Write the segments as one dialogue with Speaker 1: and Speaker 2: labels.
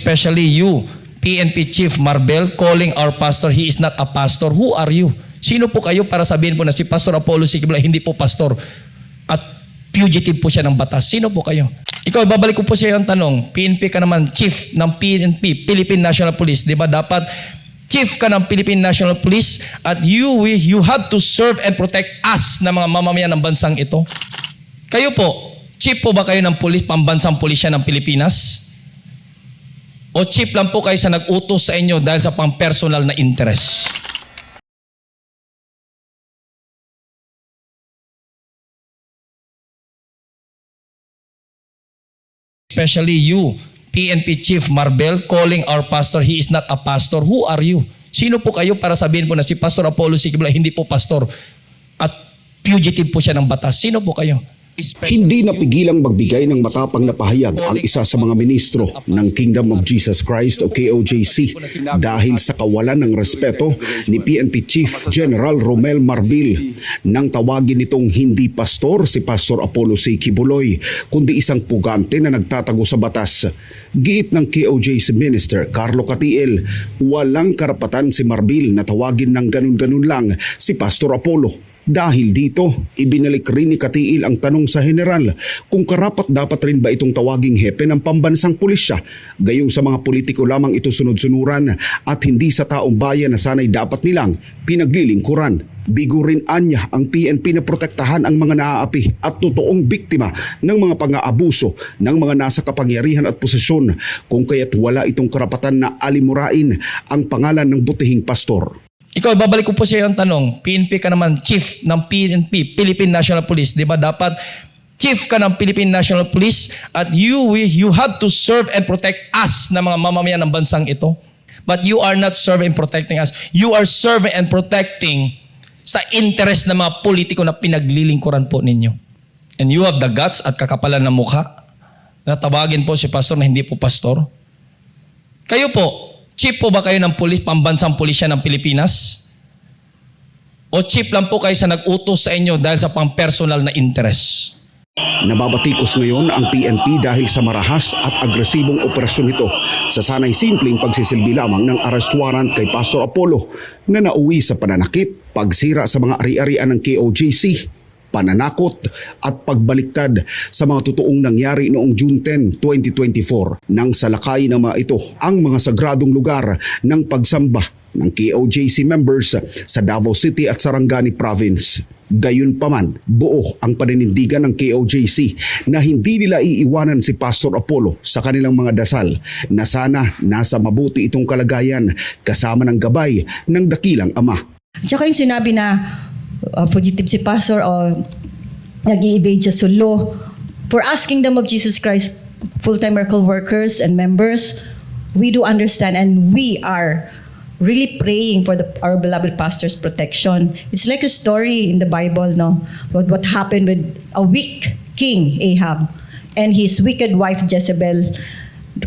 Speaker 1: Especially you, PNP Chief Marbel, calling our pastor, he is not a pastor. Who are you? Sino po kayo para sabihin po na si Pastor Apollo Siquibula hindi po pastor at fugitive po siya ng batas? Sino po kayo? Ikaw, babalik ko po sa iyo ang tanong. PNP ka naman, Chief ng PNP, Philippine National Police. Di ba dapat Chief ka ng Philippine National Police at you have to serve and protect us na mga mamamayan ng bansang ito? Kayo po, Chief po ba kayo ng police, pambansang pulisya ng Pilipinas? O chief lang po kayo sa nag-utos sa inyo dahil sa pang-personal na interest? Especially you, PNP Chief Marbel, calling our pastor, he is not a pastor. Who are you? Sino po kayo para sabihin po na si Pastor Apollo Siquibula hindi po pastor at fugitive po siya ng batas? Sino po kayo?
Speaker 2: Hindi napigilang magbigay ng matapang na pahayag ang isa sa mga ministro ng Kingdom of Jesus Christ o KOJC dahil sa kawalan ng respeto ni PNP Chief General Romel Marbil nang tawagin nitong hindi pastor si Pastor Apollo Siquibuloy kundi isang pugante na nagtatago sa batas. Giit ng KOJC Minister Carlo Catiel, walang karapatan si Marbil na tawagin ng ganun-ganun lang si Pastor Apollo. Dahil dito, ibinalik rin ni Catiel ang tanong sa general kung karapat dapat rin ba itong tawaging hepe ng pambansang pulisya, gayong sa mga politiko lamang ito sunod-sunuran at hindi sa taong bayan na sanay dapat nilang pinaglilingkuran. Bigo rin anya ang PNP na protektahan ang mga naaapi at totoong biktima ng mga pang-aabuso ng mga nasa kapangyarihan at posisyon kung kaya't wala itong karapatan na alimurain ang pangalan ng butihing pastor.
Speaker 1: Ikaw, babalik ko po sa iyo ang tanong. PNP ka naman, Chief ng PNP, Philippine National Police. Di ba dapat Chief ka ng Philippine National Police at you have to serve and protect us na mga mamamayan ng bansang ito. But you are not serving and protecting us. You are serving and protecting sa interest ng mga politiko na pinaglilingkuran po ninyo. And you have the guts at kakapalan ng mukha na tawagin po si pastor na hindi po pastor. Kayo po, Chief po ba kayo ng pambansang pulisya ng Pilipinas? O chief lang po kayo sa nag-utos sa inyo dahil sa pang-personal na interest?
Speaker 2: Nababatikos ngayon ang PNP dahil sa marahas at agresibong operasyon nito sa sanay simpleng pagsisilbi lamang ng arrest warrant kay Pastor Apollo na nauwi sa pananakit, pagsira sa mga ari-arian ng KOJC, pananakot at pagbaliktad sa mga totoong nangyari noong June 10, 2024 nang salakay ng mga ito ang mga sagradong lugar ng pagsamba ng KOJC members sa Davao City at Sarangani Province. Gayunpaman, buo ang paninindigan ng KOJC na hindi nila iiwanan si Pastor Apollo sa kanilang mga dasal na sana nasa mabuti itong kalagayan kasama ng gabay ng dakilang Ama.
Speaker 3: Tsaka yung sinabi na fugitive si Pastor o nag-i-evade siya sa law. For us, Kingdom of Jesus Christ, full-time miracle workers and members, we do understand and we are really praying for our beloved pastor's protection. It's like a story in the Bible, no? What happened with a weak king, Ahab, and his wicked wife, Jezebel.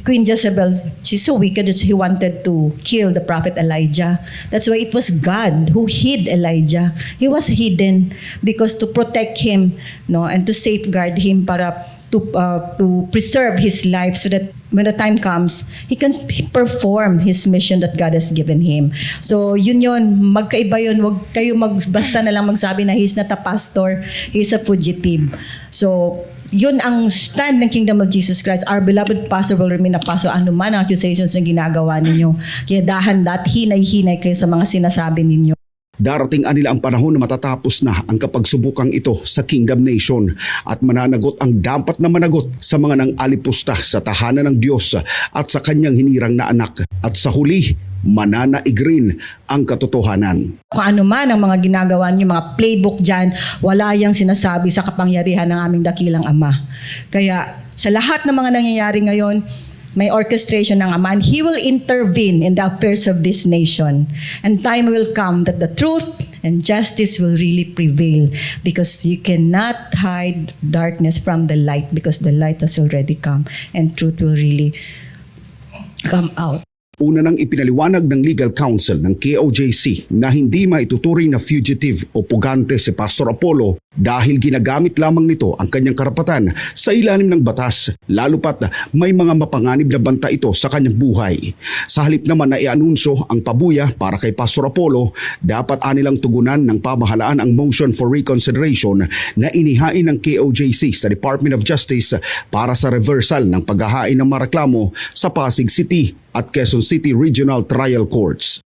Speaker 3: Queen Jezebel, she's so wicked that he wanted to kill the prophet Elijah. That's why it was God who hid Elijah. He was hidden because to protect him, no, and to safeguard him para to preserve his life so that when the time comes, he can perform his mission that God has given him. So yun, magkaiba yun. Huwag kayo basta na lang magsabi na he's not a pastor, he's a fugitive. So yun ang stand ng Kingdom of Jesus Christ. Our beloved pastor will remain a pastor anuman ang accusations na ginagawa ninyo. Kaya dahan-dat, hinay-hinay kayo sa mga sinasabi ninyo.
Speaker 2: Darating anila ang panahon na matatapos na ang kapagsubukang ito sa Kingdom Nation at mananagot ang dapat na managot sa mga nang-alipusta sa tahanan ng Diyos at sa kanyang hinirang na anak. At sa huli, mananaig rin ang katotohanan.
Speaker 3: Kung ano man ang mga ginagawa niyo, mga playbook dyan, wala yang sinasabi sa kapangyarihan ng aming dakilang Ama. Kaya sa lahat ng mga nangyayari ngayon, may orchestration ng Ama, and He will intervene in the affairs of this nation. And time will come that the truth and justice will really prevail because you cannot hide darkness from the light because the light has already come and truth will really come out.
Speaker 2: Una nang ipinaliwanag ng legal counsel ng KOJC na hindi maituturing na fugitive o pugante si Pastor Apollo dahil ginagamit lamang nito ang kanyang karapatan sa ilalim ng batas, lalo pat may mga mapanganib na banta ito sa kanyang buhay. Sa halip naman na ianunsyo ang pabuya para kay Pastor Apollo, dapat anilang tugunan ng pamahalaan ang motion for reconsideration na inihain ng KOJC sa Department of Justice para sa reversal ng paghahain ng mga reklamo sa Pasig City at Quezon City Regional Trial Courts.